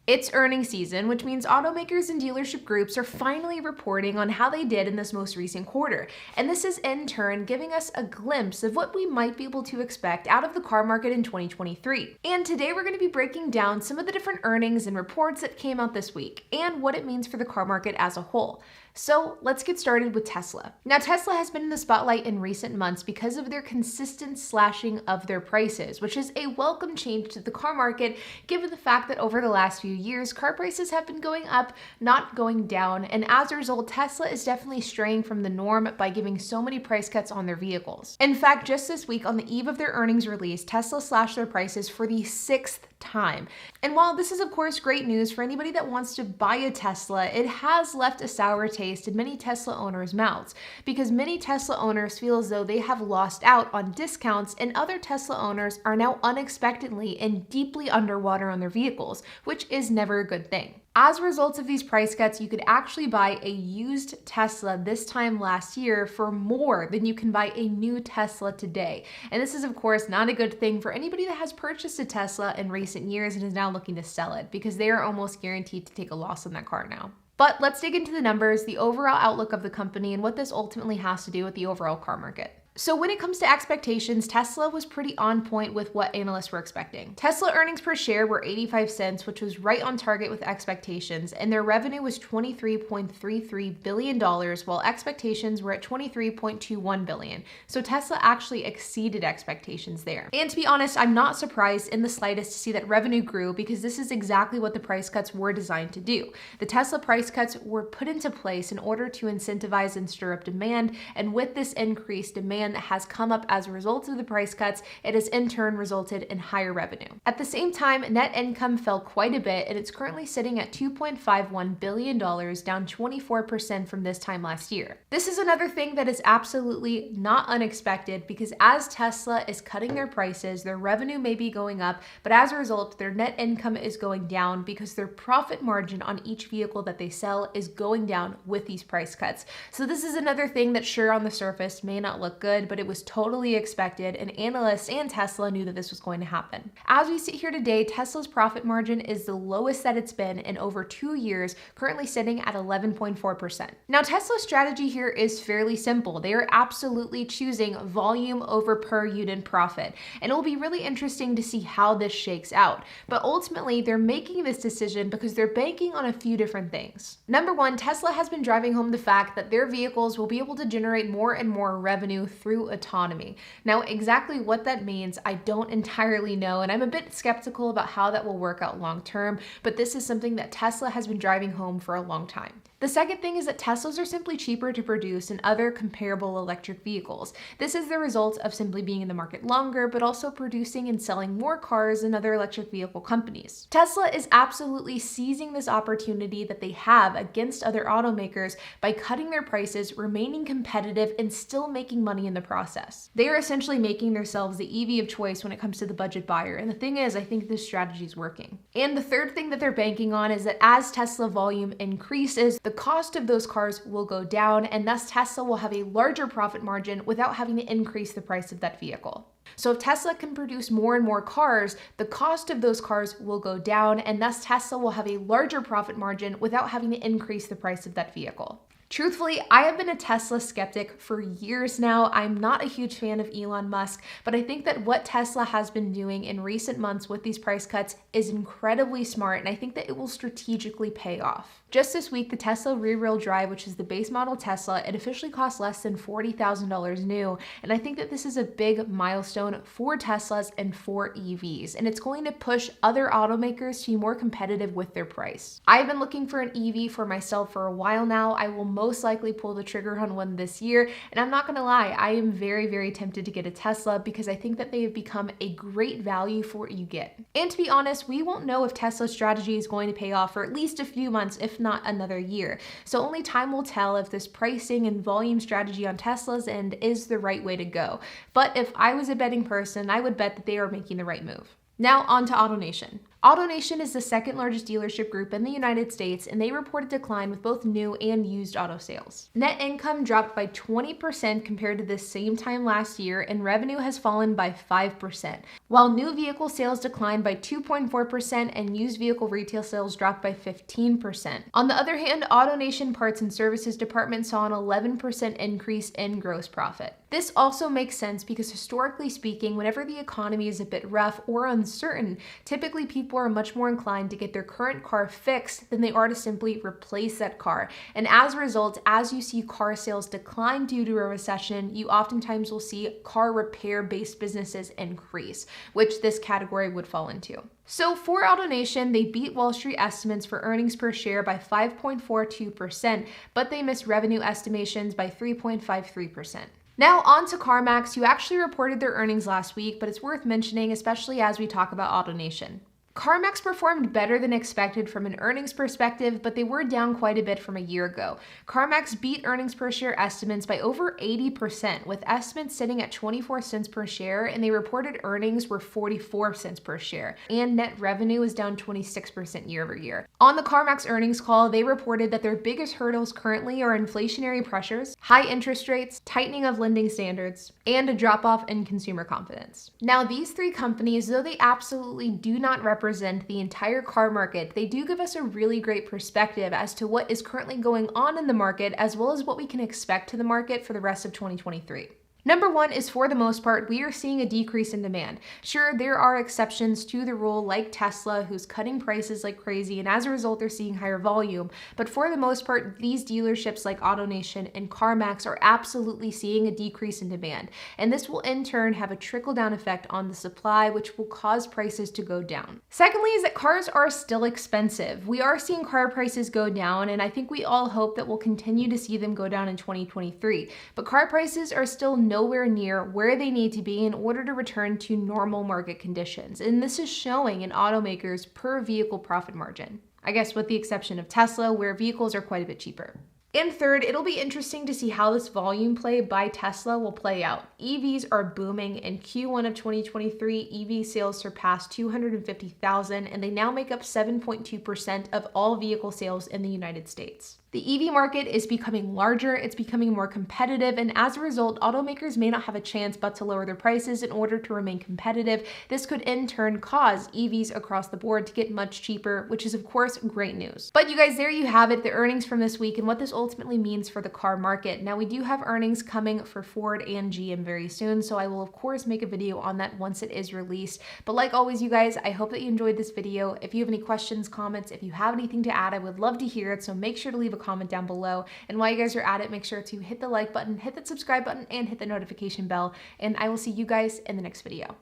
It's earnings season, which means automakers and dealership groups are finally reporting on how they did in this most recent quarter. And this is in turn giving us a glimpse of what we might be able to expect out of the car market in 2023. And today we're going to be breaking down some of the different earnings and reports that came out this week and what it means for the car market as a whole. So let's get started with Tesla. Now, Tesla has been in the spotlight in recent months because of their consistent slashing of their prices, which is a welcome change to the car market, given the fact that over the last few years, car prices have been going up, not going down. And as a result, Tesla is definitely straying from the norm by giving so many price cuts on their vehicles. In fact, just this week on the eve of their earnings release, Tesla slashed their prices for the 6th time. And while this is of course great news for anybody that wants to buy a Tesla, it has left a sour taste in many Tesla owners' mouths because many Tesla owners feel as though they have lost out on discounts and other Tesla owners are now unexpectedly and deeply underwater on their vehicles, which is never a good thing. As a result of these price cuts, you could actually buy a used Tesla this time last year for more than you can buy a new Tesla today. And this is, of course, not a good thing for anybody that has purchased a Tesla in recent years and is now looking to sell it because they are almost guaranteed to take a loss on that car now. But let's dig into the numbers, the overall outlook of the company, and what this ultimately has to do with the overall car market. So when it comes to expectations, Tesla was pretty on point with what analysts were expecting. Tesla earnings per share were 85 cents, which was right on target with expectations, and their revenue was $23.33 billion, while expectations were at $23.21 billion. So Tesla actually exceeded expectations there. And to be honest, I'm not surprised in the slightest to see that revenue grew because this is exactly what the price cuts were designed to do. The Tesla price cuts were put into place in order to incentivize and stir up demand, and with this increased demand that has come up as a result of the price cuts, it has in turn resulted in higher revenue. At the same time, net income fell quite a bit and it's currently sitting at $2.51 billion, down 24% from this time last year. This is another thing that is absolutely not unexpected because as Tesla is cutting their prices, their revenue may be going up, but as a result, their net income is going down because their profit margin on each vehicle that they sell is going down with these price cuts. So this is another thing that sure on the surface may not look good, but it was totally expected, and analysts and Tesla knew that this was going to happen. As we sit here today, Tesla's profit margin is the lowest that it's been in over 2 years, currently sitting at 11.4%. Now, Tesla's strategy here is fairly simple. They are absolutely choosing volume over per unit profit, and it will be really interesting to see how this shakes out. But ultimately, they're making this decision because they're banking on a few different things. Number one, Tesla has been driving home the fact that their vehicles will be able to generate more and more revenue through autonomy. Now, exactly what that means, I don't entirely know, and I'm a bit skeptical about how that will work out long term, but this is something that Tesla has been driving home for a long time. The second thing is that Teslas are simply cheaper to produce than other comparable electric vehicles. This is the result of simply being in the market longer, but also producing and selling more cars than other electric vehicle companies. Tesla is absolutely seizing this opportunity that they have against other automakers by cutting their prices, remaining competitive, and still making money in the process. They are essentially making themselves the EV of choice when it comes to the budget buyer. And the thing is, I think this strategy is working. And the third thing that they're banking on is that as Tesla volume increases, the cost of those cars will go down, and thus Tesla will have a larger profit margin without having to increase the price of that vehicle. So if Tesla can produce more and more cars, the cost of those cars will go down, and thus Tesla will have a larger profit margin without having to increase the price of that vehicle. Truthfully, I have been a Tesla skeptic for years now. I'm not a huge fan of Elon Musk, but I think that what Tesla has been doing in recent months with these price cuts is incredibly smart, and I think that it will strategically pay off. Just this week, the Tesla rear-wheel drive, which is the base model Tesla, it officially costs less than $40,000 new, and I think that this is a big milestone for Teslas and for EVs, and it's going to push other automakers to be more competitive with their price. I've been looking for an EV for myself for a while now. I will most likely pull the trigger on one this year, and I'm not gonna lie, I am very, very tempted to get a Tesla because I think that they have become a great value for what you get. And to be honest, we won't know if Tesla's strategy is going to pay off for at least a few months, if not another year. So only time will tell if this pricing and volume strategy on Tesla's end is the right way to go. But if I was a betting person, I would bet that they are making the right move. Now on to AutoNation. AutoNation is the second largest dealership group in the United States, and they report a decline with both new and used auto sales. Net income dropped by 20% compared to this same time last year, and revenue has fallen by 5%, while new vehicle sales declined by 2.4% and used vehicle retail sales dropped by 15%. On the other hand, AutoNation Parts and Services Department saw an 11% increase in gross profit. This also makes sense because historically speaking, whenever the economy is a bit rough or uncertain, typically people are much more inclined to get their current car fixed than they are to simply replace that car. And as a result, as you see car sales decline due to a recession, you oftentimes will see car repair-based businesses increase, which this category would fall into. So for AutoNation, they beat Wall Street estimates for earnings per share by 5.42%, but they missed revenue estimations by 3.53%. Now on to CarMax, who actually reported their earnings last week, but it's worth mentioning, especially as we talk about AutoNation. CarMax performed better than expected from an earnings perspective, but they were down quite a bit from a year ago. CarMax beat earnings per share estimates by over 80%, with estimates sitting at 24 cents per share, and they reported earnings were 44 cents per share, and net revenue is down 26% year over year. On the CarMax earnings call, they reported that their biggest hurdles currently are inflationary pressures, high interest rates, tightening of lending standards, and a drop-off in consumer confidence. Now, these three companies, though they absolutely do not represent the entire car market, they do give us a really great perspective as to what is currently going on in the market, as well as what we can expect to the market for the rest of 2023. Number one is, for the most part, we are seeing a decrease in demand. Sure, there are exceptions to the rule, like Tesla, who's cutting prices like crazy, and as a result, they're seeing higher volume. But for the most part, these dealerships like AutoNation and CarMax are absolutely seeing a decrease in demand. And this will in turn have a trickle-down effect on the supply, which will cause prices to go down. Secondly is that cars are still expensive. We are seeing car prices go down, and I think we all hope that we'll continue to see them go down in 2023. But car prices are still nowhere near where they need to be in order to return to normal market conditions. And this is showing in automakers' per vehicle profit margin. I guess with the exception of Tesla, where vehicles are quite a bit cheaper. And third, it'll be interesting to see how this volume play by Tesla will play out. EVs are booming. In Q1 of 2023, EV sales surpassed 250,000, and they now make up 7.2% of all vehicle sales in the United States. The EV market is becoming larger, it's becoming more competitive, and as a result, automakers may not have a chance but to lower their prices in order to remain competitive. This could in turn cause EVs across the board to get much cheaper, which is of course great news. But you guys, there you have it, the earnings from this week and what this ultimately means for the car market. Now we do have earnings coming for Ford and GM very soon, so I will of course make a video on that once it is released. But like always, you guys, I hope that you enjoyed this video. If you have any questions, comments, if you have anything to add, I would love to hear it, so make sure to leave a comment down below. And while you guys are at it, make sure to hit the like button, hit that subscribe button, and hit the notification bell. And I will see you guys in the next video.